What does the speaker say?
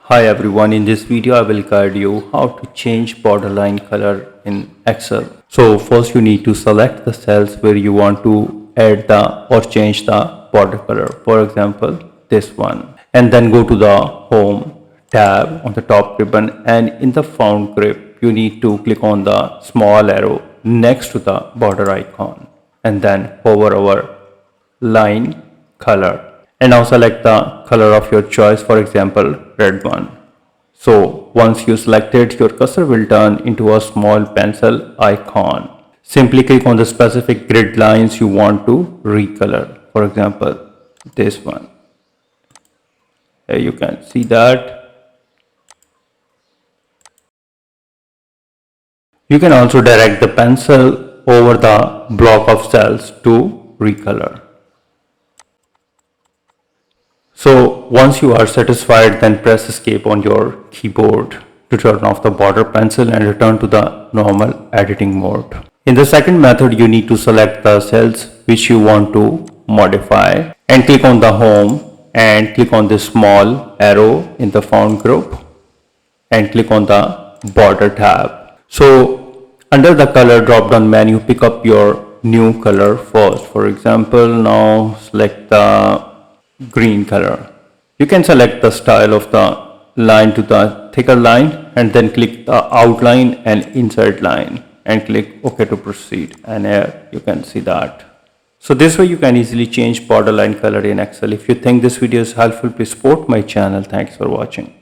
Hi everyone, in this video I will guide you how to change borderline color in Excel. So first you need to select the cells where you want to add the or change the border color. For example, this one. And then go to the Home tab on the top ribbon, and in the Font grip you need to click on the small arrow next to the border icon and then hover over line color, and now select the color of your choice, for example red one. So once you select it, your cursor will turn into a small pencil icon. Simply click on the specific grid lines you want to recolor, for example this one. Here you can see that. You can also direct the pencil over the block of cells to recolor. So once you are satisfied, then press escape on your keyboard to turn off the border pencil and return to the normal editing mode. In the second method, you need to select the cells which you want to modify and click on the home and click on this small arrow in the font group and click on the border tab. So under the color drop down menu, pick up your new color first. For example, now select the green color. You can select the style of the line to the thicker line and then click the outline and insert line and click OK to proceed, and here you can see that. So this way you can easily change borderline color in Excel. If you think this video is helpful, please support my channel. Thanks for watching.